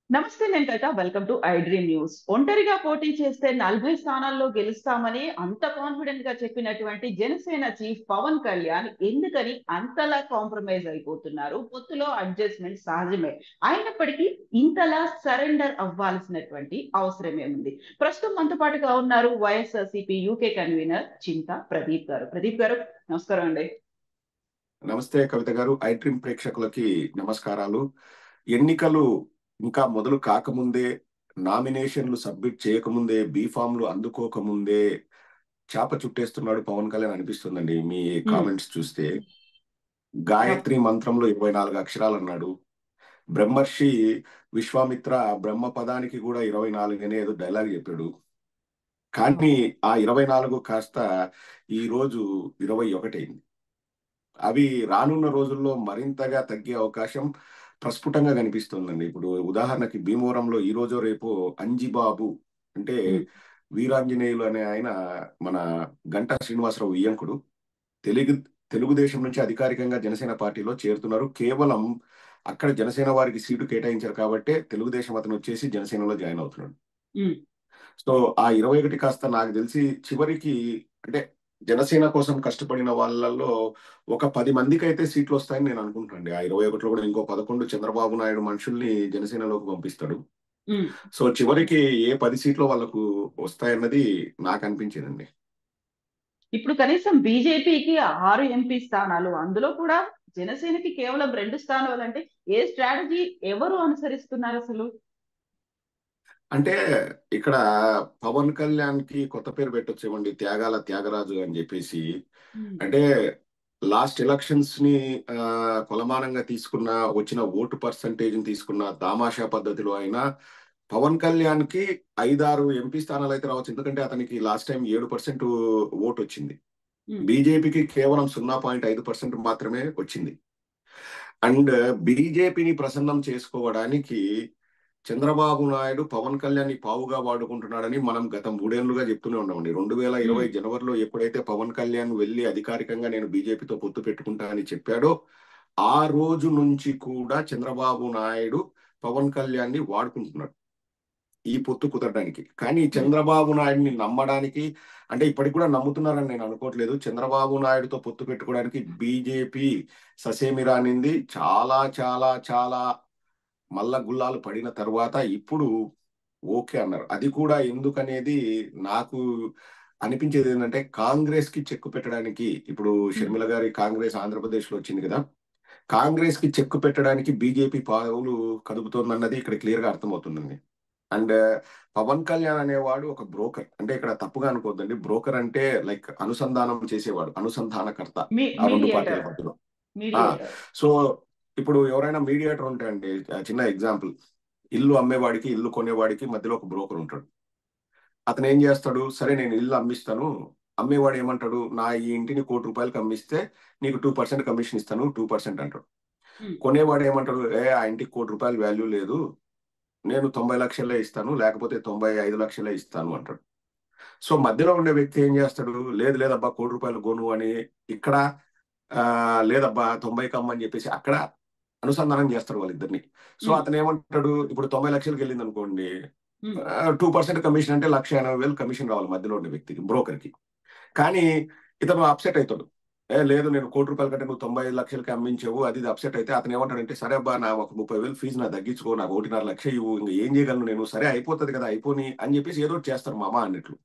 నమస్తే నేను Kavitha. Welcome to I dream news. ఒంటరిగా పోటీ చేస్తే 40 స్థానాల్లో గెలుస్తామని అంత కాన్ఫిడెంట్ గా చెప్పినటువంటి జనసేన చీఫ్ పవన్ కళ్యాణ్ ఎందుకని అంతలా కాంప్రమైజ్ అయిపోతున్నారు? పొత్తులో అడ్జస్ట్మెంట్ సహజమే, అయినప్పటికీ ఇంతలా సరెండర్ అవ్వాల్సినటువంటి అవసరమే ఉంది. ప్రస్తుతం మనతో పాటుగా ఉన్నారు వైఎస్ఆర్సీపీ యూకే కన్వీనర్ చింతా ప్రదీప్ గారు. ప్రదీప్ గారు, నమస్కారం అండి. నమస్తే కవిత గారు. ఐ డ్రీమ్ ప్రేక్షకులకి నమస్కారాలు. ఎన్నికలు ఇంకా మొదలు కాకముందే, నామినేషన్లు సబ్మిట్ చేయకముందే, బీఫామ్లు అందుకోకముందే చాప చుట్టేస్తున్నాడు పవన్ కళ్యాణ్ అనిపిస్తుందండి మీ కామెంట్స్ చూస్తే. గాయత్రి మంత్రంలో 24 అక్షరాలు అన్నాడు. బ్రహ్మర్షి విశ్వామిత్ర బ్రహ్మ పదానికి కూడా 24 అనే ఏదో డైలాగ్ చెప్పాడు. కానీ ఆ 24 కాస్త ఈ రోజు 21 అయింది. అవి రానున్న రోజుల్లో మరింతగా తగ్గే అవకాశం ప్రస్ఫుటంగా కనిపిస్తుందండి. ఇప్పుడు ఉదాహరణకి భీమవరంలో ఈ రోజు రేపు అంజిబాబు అంటే వీరాంజనేయులు అనే ఆయన, మన గంటా శ్రీనివాసరావు వియ్యంకుడు, తెలుగుదేశం నుంచి అధికారికంగా జనసేన పార్టీలో చేరుతున్నారు. కేవలం అక్కడ జనసేన వారికి సీటు కేటాయించారు కాబట్టి తెలుగుదేశం అతను వచ్చేసి జనసేనలో జాయిన్ అవుతున్నాడు. సో ఆ 21 కాస్త నాకు తెలిసి చివరికి అంటే జనసేన కోసం కష్టపడిన వాళ్ళల్లో ఒక 10 మందికి అయితే సీట్లు వస్తాయని నేను అనుకుంటున్నాను. ఆ 21లో కూడా ఇంకో 11 చంద్రబాబు నాయుడు మనుషుల్ని జనసేనలోకి పంపిస్తాడు. సో చివరికి ఏ 10 సీట్లు వాళ్ళకు వస్తాయన్నది నాకు అనిపించిందండి. ఇప్పుడు కనీసం బీజేపీకి 6 ఎంపీ స్థానాలు, అందులో కూడా జనసేనకి కేవలం 2 స్థానాలు. అంటే ఏ స్ట్రాటజీ ఎవరు అనుసరిస్తున్నారు అసలు? అంటే ఇక్కడ పవన్ కళ్యాణ్ కి కొత్త పేరు పెట్టొచ్చేమండి, త్యాగాల త్యాగరాజు అని చెప్పేసి. అంటే లాస్ట్ ఎలక్షన్స్ ని కొలమానంగా తీసుకున్న, వచ్చిన ఓటు పర్సంటేజ్ తీసుకున్న దామాషా పద్ధతిలో అయినా పవన్ కళ్యాణ్ కి 5-6 ఎంపీ స్థానాలు అయితే రావచ్చు. ఎందుకంటే అతనికి లాస్ట్ టైం 7% ఓటు వచ్చింది. బీజేపీకి కేవలం 0.5% మాత్రమే వచ్చింది. అండ్ బీజేపీని ప్రసన్నం చేసుకోవడానికి చంద్రబాబు నాయుడు పవన్ కళ్యాణ్ ని పావుగా వాడుకుంటున్నాడని మనం గత 3 ఏళ్లుగా చెప్తూనే ఉన్నామండి. 2020 జనవరిలో ఎప్పుడైతే పవన్ కళ్యాణ్ వెళ్లి అధికారికంగా నేను బీజేపీతో పొత్తు పెట్టుకుంటా అని చెప్పాడో, ఆ రోజు నుంచి కూడా చంద్రబాబు నాయుడు పవన్ కళ్యాణ్ ని వాడుకుంటున్నాడు ఈ పొత్తు కుదరడానికి. కానీ చంద్రబాబు నాయుడిని నమ్మడానికి, అంటే ఇప్పటికి కూడా నమ్ముతున్నారని నేను అనుకోవట్లేదు. చంద్రబాబు నాయుడుతో పొత్తు పెట్టుకోవడానికి బీజేపీ ససేమిరానింది. చాలా చాలా చాలా మల్ల గుల్లాలు పడిన తర్వాత ఇప్పుడు ఓకే అన్నారు. అది కూడా ఎందుకనేది నాకు అనిపించేది ఏంటంటే, కాంగ్రెస్ కి చెక్కు పెట్టడానికి, ఇప్పుడు షర్మిల గారి కాంగ్రెస్ ఆంధ్రప్రదేశ్ లో వచ్చింది కదా, కాంగ్రెస్ కి చెక్కు పెట్టడానికి బీజేపీ పావులు కదుపుతోందన్నది ఇక్కడ క్లియర్ గా అర్థమవుతుందండి. అండ్ పవన్ కళ్యాణ్ అనేవాడు ఒక బ్రోకర్. అంటే ఇక్కడ తప్పుగా అనుకోవద్దండి, బ్రోకర్ అంటే లైక్ అనుసంధానం చేసేవాడు, అనుసంధానకర్త ఆ రెండు పార్టీల మధ్యలో. సో ఇప్పుడు ఎవరైనా మీడియేటర్ ఉంటే అండి, చిన్న ఎగ్జాంపుల్, ఇల్లు అమ్మేవాడికి ఇల్లు కొనేవాడికి మధ్యలో ఒక బ్రోకర్ ఉంటాడు. అతను ఏం చేస్తాడు, సరే నేను ఇల్లు అమ్మిస్తాను, అమ్మేవాడు ఏమంటాడు, నా ఈ ఇంటిని ₹1,00,00,000 అమ్మిస్తే నీకు 2% కమిషన్ ఇస్తాను, 2% అంటాడు. కొనేవాడు ఏమంటాడు, ఆ ఇంటికి ₹1,00,00,000 వాల్యూ లేదు, నేను 90 లక్షలే ఇస్తాను, లేకపోతే 95 లక్షలే ఇస్తాను అంటాడు. సో మధ్యలో ఉండే వ్యక్తి ఏం చేస్తాడు, లేదు లేదబ్బా ₹1,00,00,000 కొను అని ఇక్కడ, లేదబ్బా 90కి అమ్మని చెప్పేసి అక్కడ అనుసంధానం చేస్తారు వాళ్ళిద్దరిని. సో అతను ఏమంటాడు, ఇప్పుడు 90 లక్షలకి వెళ్ళింది అనుకోండి, 2% కమిషన్ అంటే 1,80,000 కమిషన్ రావాలి మధ్యలో ఉండే వ్యక్తికి, బ్రోకర్ కి. కానీ ఇతను అప్సెట్ అవుతాడు, లేదు నేను ₹1,00,00,000 కంటే నువ్వు 95 లక్షలకి అమ్మించావు, అది అప్సెట్ అయితే అతను ఏమంటాడంటే, సరే అబ్బా నా ఒక 30,000 ఫీజు నా తగ్గించుకో, నాకు 1,50,000 లక్షలు ఇవ్వు, ఇంకా ఏం చేయగలను నేను, సరే అయిపోతుంది కదా అయిపోని అని చెప్పేసి ఏదో చేస్తారు మామ అన్నట్లు.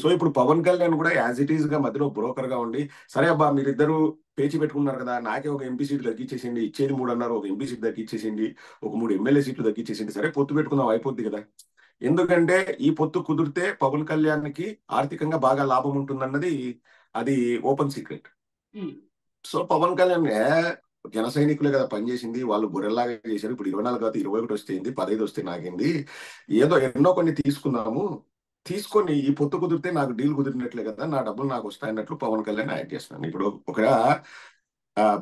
సో ఇప్పుడు పవన్ కళ్యాణ్ కూడా యాజ్ ఇట్ ఈస్ గా మధ్యలో బ్రోకర్ గా ఉండి, సరే అబ్బా మీరిద్దరు పేచి పెట్టుకున్నారు కదా, నాకే ఒక ఎంపీ సీట్లు తగ్గించేసింది, ఇచ్చేది 3 అన్నారు, ఒక ఎంపీ సీట్ తగ్గించేసింది, ఒక 3 ఎమ్మెల్యే సీట్లు తగ్గించేసింది, సరే పొత్తు పెట్టుకుందాం అయిపోద్ది కదా. ఎందుకంటే ఈ పొత్తు కుదిరితే పవన్ కళ్యాణ్ కి ఆర్థికంగా బాగా లాభం ఉంటుందన్నది అది open secret. So Pawan Kalyan జన సైనికులే కదా పనిచేసింది, వాళ్ళు గొర్రెల్లాగా చేశారు, ఇప్పుడు 24 కాదు 21 వస్తే 15 వస్తే నాకేంది, ఏదో ఎన్నో కొన్ని తీసుకున్నాము, తీసుకొని ఈ పొత్తు కుదిరితే నాకు డీల్ కుదిరినట్లే కదా, నా డబ్బులు నాకు వస్తాయన్నట్లు పవన్ కళ్యాణ్ యాక్ట్ చేస్తున్నాను. ఇప్పుడు ఒక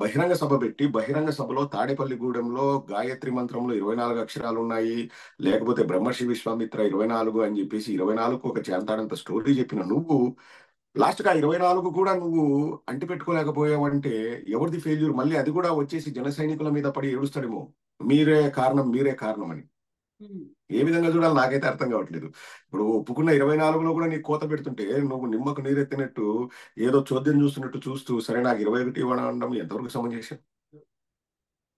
బహిరంగ సభ పెట్టి, బహిరంగ సభలో తాడేపల్లిగూడెంలో గాయత్రి మంత్రంలో 24 అక్షరాలు ఉన్నాయి, లేకపోతే బ్రహ్మర్షి విశ్వామిత్ర 24 అని చెప్పేసి 24కు ఒక చేంతాడంత స్టోరీ చెప్పిన నువ్వు లాస్ట్ గా 24 కూడా నువ్వు అంటి పెట్టుకోలేకపోయావంటే ఎవరిది ఫెయిల్యూర్? మళ్ళీ అది కూడా వచ్చేసి జన సైనికుల మీద పడి ఏడుస్తాడేమో, మీరే కారణం, మీరే కారణం అని. ఉమ్. ఏ విధంగా చూడాలి నాకైతే అర్థం కావట్లేదు. ఇప్పుడు ఒప్పుకున్న 24లో కూడా నీకు కోత పెడుతుంటే నువ్వు నిమ్మకు నీరెత్తినట్టు ఏదో చోద్యం చూస్తున్నట్టు చూస్తూ సరే నాకు 21 ఇవ్వడం అనడం ఎంతవరకు సమంజసం?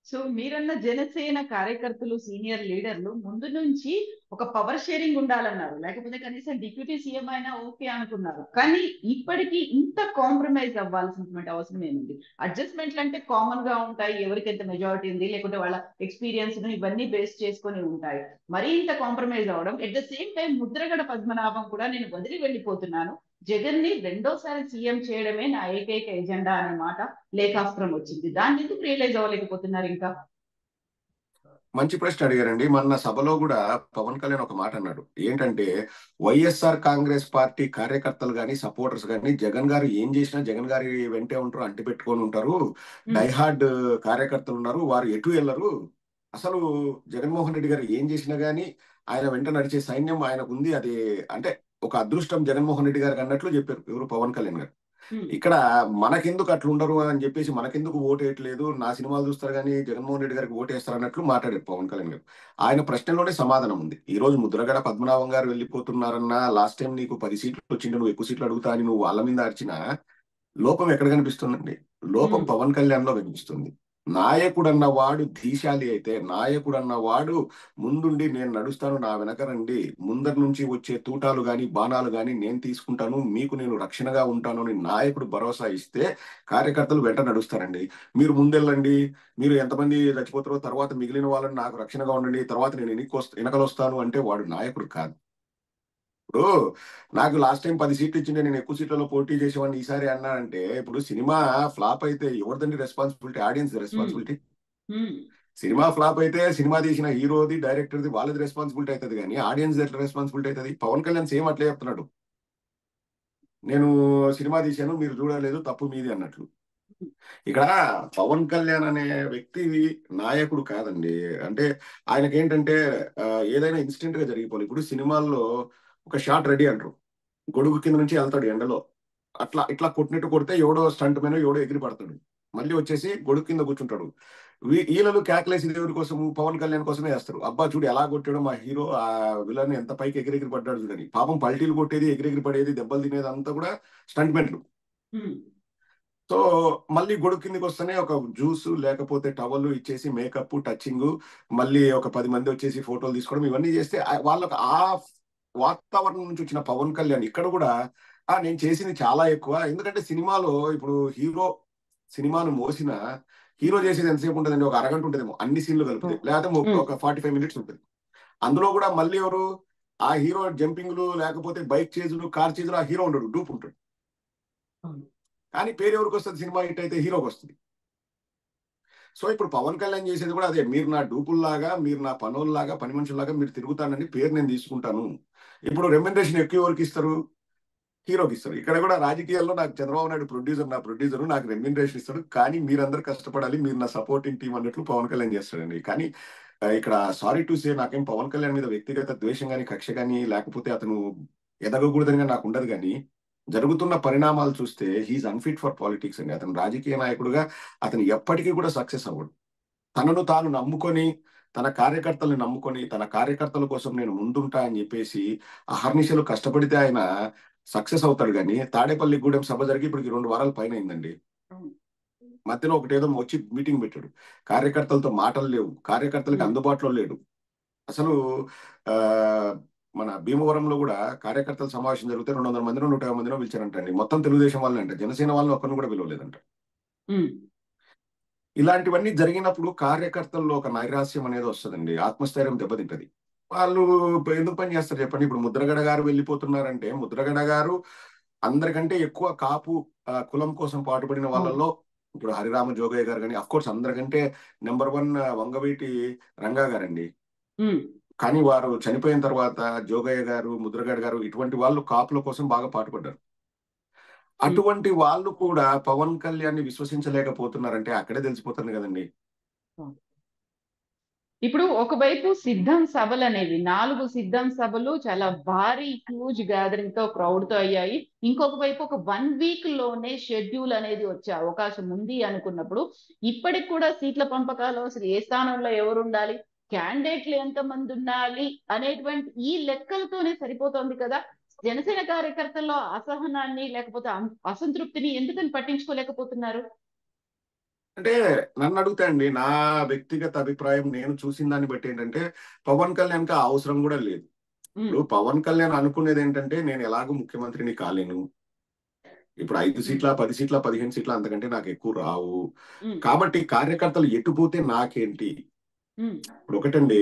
సో మీరన్న జనసేన కార్యకర్తలు సీనియర్ లీడర్లు ముందు నుంచి ఒక పవర్ షేరింగ్ ఉండాలన్నారు, లేకపోతే కనీసం డిప్యూటీ సీఎం అయినా ఓకే అనుకున్నారు. కానీ ఇప్పటికీ ఇంత కాంప్రమైజ్ అవ్వాల్సినటువంటి అవసరం ఏముంది? అడ్జస్ట్మెంట్లు అంటే కామన్ గా ఉంటాయి, ఎవరికి ఎంత మెజారిటీ ఉంది లేకుంటే వాళ్ళ ఎక్స్పీరియన్స్ ను ఇవన్నీ బేస్ చేసుకొని ఉంటాయి. మరీ ఇంత కాంప్రమైజ్ అవ్వడం, at the same time Mudragada Padmanabham కూడా నేను వదిలి వెళ్ళిపోతున్నాను, జగన్ ని రెండోసారి సీఎం చేయడమే నా ఏకైక ఎజెండా అనే మాట లేఖాస్త్రం వచ్చింది. దాన్ని ఎందుకు రియలైజ్ అవ్వలేకపోతున్నారు ఇంకా? మంచి ప్రశ్న అడిగారండి. మొన్న సభలో కూడా పవన్ కళ్యాణ్ ఒక మాట అన్నాడు. ఏంటంటే వైఎస్ఆర్ కాంగ్రెస్ పార్టీ కార్యకర్తలు కానీ సపోర్టర్స్ కానీ జగన్ గారు ఏం చేసినా జగన్ గారి వెంటే ఉంటారు, అంటి పెట్టుకొని ఉంటారు. డైహార్డ్ కార్యకర్తలు ఉన్నారు, వారు ఎటు వెళ్ళరు. అసలు జగన్మోహన్ రెడ్డి గారు ఏం చేసినా గానీ ఆయన వెంట నడిచే సైన్యం ఆయనకు ఉంది. అది అంటే ఒక అదృష్టం జగన్మోహన్ రెడ్డి గారికి అన్నట్లు చెప్పారు ఎవరు, పవన్ కళ్యాణ్ గారు. ఇక్కడ మనకెందుకు అట్లా ఉండరు అని చెప్పేసి, మనకెందుకు ఓటు వేయట్లేదు, నా సినిమాలు చూస్తారు కానీ జగన్మోహన్ రెడ్డి గారికి ఓటు వేస్తారు అన్నట్లు మాట్లాడారు పవన్ కళ్యాణ్ గారు. ఆయన ప్రశ్నలోనే సమాధానం ఉంది. ఈ రోజు ముద్రగడ పద్మనాభం గారు వెళ్ళిపోతున్నారన్నా, లాస్ట్ టైం నీకు 10 సీట్లు వచ్చింటే నువ్వు ఎక్కువ సీట్లు అడుగుతా అని నువ్వు వాళ్ళ మీద అరిచినా లోపం ఎక్కడ కనిపిస్తుందండి? లోపం పవన్ కళ్యాణ్ లో కనిపిస్తుంది. నాయకుడు అన్నవాడు ధీశాలి అయితే, నాయకుడు అన్నవాడు ముందుండి నేను నడుస్తాను, నా వెనకరండి, ముందరి నుంచి వచ్చే తూటాలు గాని బాణాలు గాని నేను తీసుకుంటాను, మీకు నేను రక్షణగా ఉంటాను అని నాయకుడు భరోసా ఇస్తే కార్యకర్తలు వెంట నడుస్తారండి. మీరు ముందెళ్ళండి, మీరు ఎంతమంది చచ్చిపోతారో తర్వాత మిగిలిన వాళ్ళని నాకు రక్షణగా ఉండండి, తర్వాత నేను వెనకలొస్తాను అంటే వాడు నాయకుడు కాదు. ఇప్పుడు నాకు లాస్ట్ టైం 10 సీట్లు ఇచ్చిండే నేను ఎక్కువ సీట్లలో పోటీ చేసేవాడిని ఈసారి అన్నానంటే, ఇప్పుడు సినిమా ఫ్లాప్ అయితే ఎవరిదండి responsibility? Audience responsibility. Cinema flop అయితే సినిమా తీసిన హీరోది, డైరెక్టర్ది, వాళ్ళది రెస్పాన్సిబిలిటీ అవుతుంది కానీ ఆడియన్స్ ఎట్లా రెస్పాన్సిబిలిటీ అవుతుంది? పవన్ కళ్యాణ్ సేమ్ అట్లే చెప్తున్నాడు, నేను సినిమా తీశాను మీరు చూడలేదు తప్పు మీది అన్నట్లు. ఇక్కడ పవన్ కళ్యాణ్ అనే వ్యక్తి నాయకుడు కాదండి. అంటే ఆయనకేంటంటే ఏదైనా ఇన్స్టెంట్ గా జరిగిపోవాలి. ఇప్పుడు సినిమాల్లో ఒక షాట్ రెడీ అంటారు, గొడుగు కింద నుంచి వెళ్తాడు ఎండలో, అట్లా ఇట్లా కొట్టినట్టు కొడితే ఎవడో స్టంట్ మీద ఎవడో ఎగిరి పడతాడు, మళ్ళీ వచ్చేసి గొడుగు కింద కూర్చుంటాడు. ఈలలు క్యాక్లేసి దేవుడి కోసం పవన్ కళ్యాణ్ కోసమే వేస్తారు. అబ్బా చూడు ఎలా కొట్టాడు మా హీరో, ఆ విలన్ ఎంత పైకి ఎగిరెగిరి పడ్డాడు చూడని. పాపం పల్టీలు కొట్టేది, ఎగిరెగిరి పడేది, దెబ్బలు తినేది అంతా కూడా స్టంట్ మెన్లు. సో మళ్ళీ గొడుగు కిందకి వస్తేనే ఒక జ్యూస్ లేకపోతే టవల్ ఇచ్చేసి మేకప్ టచింగ్, మళ్ళీ ఒక 10 మంది వచ్చేసి ఫోటోలు తీసుకోవడం, ఇవన్నీ చేస్తే వాళ్ళకి ఆ వాతావరణం నుంచి వచ్చిన పవన్ కళ్యాణ్ ఇక్కడ కూడా నేను చేసింది చాలా ఎక్కువ. ఎందుకంటే సినిమాలో ఇప్పుడు హీరో సినిమాను మోసిన హీరో చేసేది ఎంతసేపు ఉంటుందండి? ఒక అరగంట ఉంటుందేమో అన్ని సీన్లు కలిపితే, లేకపోతే ఒక 45 మినిట్స్ ఉంటుంది. అందులో కూడా మళ్ళీ ఎవరు ఆ హీరో జంపింగ్లు లేకపోతే బైక్ చేజులు కార్ చేజులు, ఆ హీరో ఉండడు, డూప్ ఉంటాడు. కానీ పేరు ఎవరికి వస్తుంది? సినిమా హిట్ అయితే హీరోకి వస్తుంది. సో ఇప్పుడు పవన్ కళ్యాణ్ చేసేది కూడా అదే, మీరు నా డూపుల్లాగా, మీరు నా పనుల్లాగా, పని మనుషుల్లాగా మీరు తిరుగుతానని పేరు నేను తీసుకుంటాను. ఇప్పుడు రెమ్యునరేషన్ ఎక్కువ ఎవరికి ఇస్తారు? హీరోకి ఇస్తారు. ఇక్కడ కూడా రాజకీయాల్లో నాకు చంద్రబాబు నాయుడు ప్రొడ్యూసర్, నా ప్రొడ్యూసర్ నాకు రెమ్యునరేషన్ ఇస్తాడు, కానీ మీరందరూ కష్టపడాలి, మీరు నా సపోర్టింగ్ టీం అన్నట్లు పవన్ కళ్యాణ్ చేస్తాడండి. కానీ ఇక్కడ సారీ టు సే నాకేం పవన్ కళ్యాణ్ మీద వ్యక్తిగత ద్వేషం కానీ కక్ష కానీ లేకపోతే అతను ఎదగకూడదని నాకు ఉండదు. కానీ జరుగుతున్న పరిణామాలు చూస్తే హీఈస్ అన్ఫిట్ ఫర్ పాలిటిక్స్ అండి. అతను రాజకీయ నాయకుడుగా అతను ఎప్పటికీ కూడా సక్సెస్ అవ్వడు. తనను తాను నమ్ముకొని, తన కార్యకర్తలను నమ్ముకొని, తన కార్యకర్తల కోసం నేను ముందుంటా అని చెప్పేసి అహర్నిశలు కష్టపడితే ఆయన సక్సెస్ అవుతాడు. కానీ తాడేపల్లిగూడెం సభ జరిగి ఇప్పటికి 2 వారాల పైన అయిందండి. మధ్యలో ఒకటేదో వచ్చి మీటింగ్ పెట్టాడు, కార్యకర్తలతో మాటలు లేవు, కార్యకర్తలకు అందుబాటులో లేడు. అసలు ఆ మన భీమవరంలో కూడా కార్యకర్తల సమావేశం జరిగితే 200 మందినో 150 మందినో పిలిచారంటండి. మొత్తం తెలుగుదేశం వాళ్ళని అంట, జనసేన వాళ్ళని ఒక్కరిని కూడా పిలవలేదంట. ఇలాంటివన్నీ జరిగినప్పుడు కార్యకర్తల్లో ఒక నైరాశ్యం అనేది వస్తుందండి, ఆత్మస్థైర్యం దెబ్బతింటది. వాళ్ళు ఎందుకు పని చేస్తారు చెప్పండి? ఇప్పుడు ముద్రగడ గారు వెళ్ళిపోతున్నారంటే, ముద్రగడ గారు అందరికంటే ఎక్కువ కాపు కులం కోసం పాటుపడిన వాళ్ళలో ఇప్పుడు హరిరామ జోగయ్య గారు కానీ, అఫ్ కోర్స్ అందరికంటే నెంబర్ 1 వంగవీటి రంగా గారండి. కానీ వారు చనిపోయిన తర్వాత జోగయ్య గారు, ముద్రగడ గారు ఇటువంటి వాళ్ళు కాపుల కోసం బాగా పాటుపడ్డారు. అటువంటి వాళ్ళు కూడా పవన్ కళ్యాణ్ ని విశ్వసించలేకపోతున్నారంటే అక్కడే తెలిసిపోతుంది కదండి. ఇప్పుడు ఒకవైపు సిద్ధం సభలు అనేవి 4 సిద్ధం సభలు చాలా భారీ హ్యూజ్ గ్యాదరింగ్ తో క్రౌడ్ తో అయ్యాయి. ఇంకొక వైపు ఒక 1 వీక్ లోనే షెడ్యూల్ అనేది వచ్చే అవకాశం ఉంది అనుకున్నప్పుడు ఇప్పటికి కూడా సీట్ల పంపకాలు అసలు ఏ స్థానంలో ఎవరు ఉండాలి, క్యాండిడేట్లు ఎంతమంది ఉండాలి అనేటువంటి ఈ లెక్కలతోనే సరిపోతుంది కదా. జనసేన కార్యకర్తల్లో అసహనాన్ని లేకపోతే అసంతృప్తిని ఎందుకని పట్టించుకోలేకపోతున్నారు? అంటే నన్ను అడుగుతా అండి, నా వ్యక్తిగత అభిప్రాయం నేను చూసిన దాన్ని బట్టి ఏంటంటే పవన్ కళ్యాణ్కి ఆ అవసరం కూడా లేదు. ఇప్పుడు పవన్ కళ్యాణ్ అనుకునేది ఏంటంటే నేను ఎలాగో ముఖ్యమంత్రిని కాలేను, ఇప్పుడు 5 సీట్ల 10 సీట్ల 15 సీట్ల అంతకంటే నాకు ఎక్కువ రావు, కాబట్టి కార్యకర్తలు ఎటుపోతే నాకేంటి. ఇప్పుడు ఒకటండి,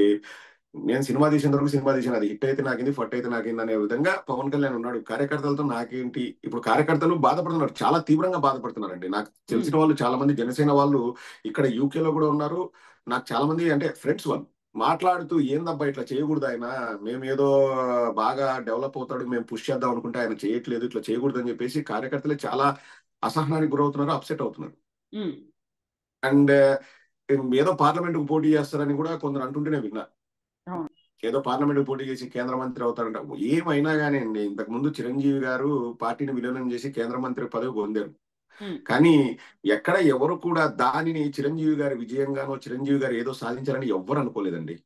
నేను సినిమా తీసిన వరకు సినిమా తీసిన, అది హిట్ అయితే నాకింది, ఫట్ అయితే నాకింది అనే విధంగా పవన్ కళ్యాణ్ ఉన్నాడు. కార్యకర్తలతో నాకేంటి. ఇప్పుడు కార్యకర్తలు బాధపడుతున్నారు, చాలా తీవ్రంగా బాధపడుతున్నారండి. నాకు తెలిసిన వాళ్ళు చాలా మంది జనసేన వాళ్ళు ఇక్కడ యూకేలో కూడా ఉన్నారు. నాకు చాలా మంది అంటే ఫ్రెండ్స్ వాళ్ళు మాట్లాడుతూ, ఏందబ్బా ఇట్లా చేయకూడదు ఆయన, మేము ఏదో బాగా డెవలప్ అవుతాడు మేము పుష్ చేద్దాం అనుకుంటే ఆయన చేయట్లేదు, ఇట్లా చేయకూడదు అని చెప్పేసి కార్యకర్తలే చాలా అసహనానికి గురవుతున్నారు, అప్సెట్ అవుతున్నారు. అండ్ ఏదో పార్లమెంట్ కు పోటీ చేస్తారని కూడా కొందరు అంటుంటేనే విన్నా. ఏదో పార్లమెంట్ పోటీ చేసి కేంద్ర మంత్రి అవుతారంట. ఏమైనా కానీ అండి, ఇంతకు ముందు చిరంజీవి గారు పార్టీని విలీనం చేసి కేంద్ర మంత్రి పదవి పొందారు. కానీ ఎక్కడ ఎవరు కూడా దానిని చిరంజీవి గారి విజయంగానో చిరంజీవి గారు ఏదో సాధించారని ఎవ్వరు అనుకోలేదండి.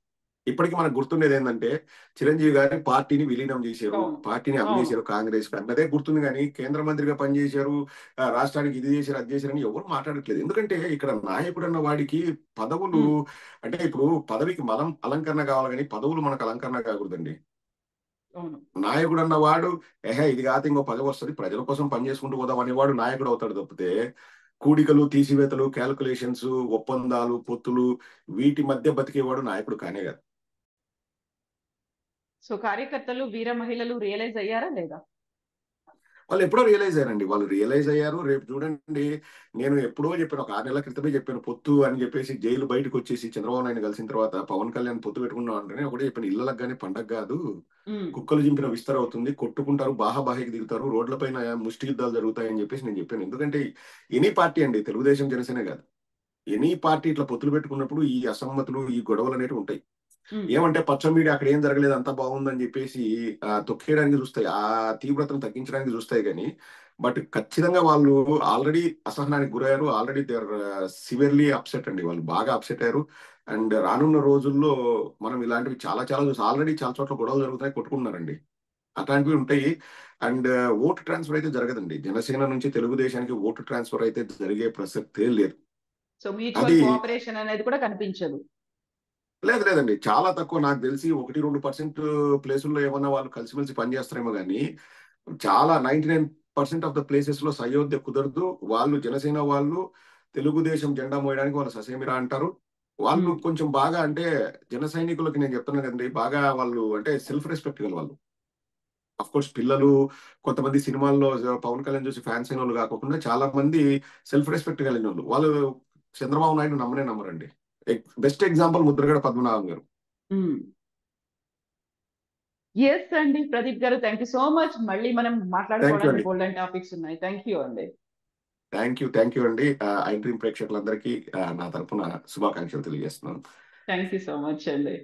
ఇప్పటికీ మనకు గుర్తుండేది ఏంటంటే చిరంజీవి గారి పార్టీని విలీనం చేశారు, పార్టీని అమ్మేశారు కాంగ్రెస్ అన్నదే గుర్తుంది. కానీ కేంద్ర మంత్రిగా పనిచేశారు, రాష్ట్రానికి ఇది చేశారు అది చేశారని ఎవరు మాట్లాడట్లేదు. ఎందుకంటే ఇక్కడ నాయకుడు అన్న వాడికి పదవులు అంటే ఇప్పుడు పదవికి మనం అలంకరణ కావాలి, కానీ పదవులు మనకు అలంకరణ కాకూడదండి. నాయకుడు అన్నవాడు ఇది కాదు ఇంకో పదవి వస్తుంది, ప్రజల కోసం పనిచేసుకుంటూ పోదాం అనేవాడు నాయకుడు అవుతాడు తప్పితే కూడికలు తీసివేతలు క్యాల్కులేషన్స్ ఒప్పందాలు పొత్తులు వీటి మధ్య బతికేవాడు నాయకుడు కానే కాదు. సో కార్యకర్తలు వీర మహిళలు రియలైజ్ అయ్యారా లేదా? వాళ్ళు ఎప్పుడో రియలైజ్ అయ్యారండి, వాళ్ళు రియలైజ్ అయ్యారు. రేపు చూడండి, నేను ఎప్పుడో చెప్పాను, ఒక 6 నెలల క్రితమే చెప్పాను పొత్తు అని చెప్పేసి. జైలు బయటకు వచ్చేసి చంద్రబాబు నాయుడు కలిసిన తర్వాత పవన్ కళ్యాణ్ పొత్తు పెట్టుకున్నాం అంటే ఒకటే చెప్పాను, ఇళ్ళకి కానీ పండగ కాదు, కుక్కలు చింపిన విస్తర అవుతుంది, కొట్టుకుంటారు, బాహాబాహికి దిగుతారు, రోడ్లపైన ముష్టి యుద్ధాలు జరుగుతాయని చెప్పేసి నేను చెప్పాను. ఎందుకంటే ఎనీ పార్టీ అండి, తెలుగుదేశం జనసేన కాదు, ఎనీ పార్టీ ఇట్లా పొత్తులు పెట్టుకున్నప్పుడు ఈ అసమ్మతులు ఈ గొడవలు అనేవి ఉంటాయి. ఏమంటే పచ్చ మీడియా అక్కడ ఏం జరగలేదు అంత బాగుందని చెప్పేసి తొక్కేయడానికి చూస్తాయి, ఆ తీవ్రతను తగ్గించడానికి చూస్తాయి. కానీ బట్ ఖచ్చితంగా వాళ్ళు ఆల్రెడీ అసహనానికి గురయ్యారు, already they are severely upset అండి, వాళ్ళు బాగా అప్సెట్ అయ్యారు. అండ్ రానున్న రోజుల్లో మనం ఇలాంటివి చాలా చాలా చూసి ఆల్రెడీ చాలా చోట్ల గొడవలు జరుగుతున్నాయి, కొట్టుకుంటున్నారండి, అట్లాంటివి ఉంటాయి. అండ్ ఓటు ట్రాన్స్ఫర్ అయితే జరగదండి, జనసేన నుంచి తెలుగుదేశానికి ఓటు ట్రాన్స్ఫర్ అయితే జరిగే ప్రసక్తే లేదు. సో మ్యూచువల్ కోఆపరేషన్ అనేది కూడా కనిపించదు. లేదండి, చాలా తక్కువ. నాకు తెలిసి 1-2% ప్లేసుల్లో ఏమన్నా వాళ్ళు కలిసిమెలిసి పనిచేస్తారేమో కానీ చాలా 99% ఆఫ్ ద ప్లేసెస్ లో సయోధ్య కుదరదు. వాళ్ళు జనసేన వాళ్ళు తెలుగుదేశం జెండా మోయడానికి వాళ్ళు ససేమిరా అంటారు. వాళ్ళు కొంచెం బాగా అంటే జన సైనికులకి నేను చెప్తున్నాను కదండి, బాగా వాళ్ళు అంటే సెల్ఫ్ రెస్పెక్ట్ గల వాళ్ళు. అఫ్ కోర్స్ పిల్లలు కొంతమంది సినిమాల్లో పవన్ కళ్యాణ్ చూసి ఫ్యాన్స్ అయిన వాళ్ళు కాకుండా చాలా మంది సెల్ఫ్ రెస్పెక్ట్ కలిగిన వాళ్ళు. వాళ్ళు చంద్రబాబు నాయుడు నమ్మరండి. బెస్ట్ ఎగ్జాంపుల్ ముద్రగడ పద్మనాభం గారు. ఎస్ అండి, ప్రదీప్ గారు, థ్యాంక్ యూ సో మచ్. మళ్ళీ మనం మాట్లాడుకోవడానికి గోల్డెన్ టాపిక్స్ ఉన్నాయి. థ్యాంక్ యూ అండి. థ్యాంక్ యూ అండి. ఐ డ్రీమ్ ప్రేక్షకులందరికీ నా తరఫున శుభాకాంక్షలు తెలియజేస్తున్నాను. థ్యాంక్ యూ సో మచ్ అండి.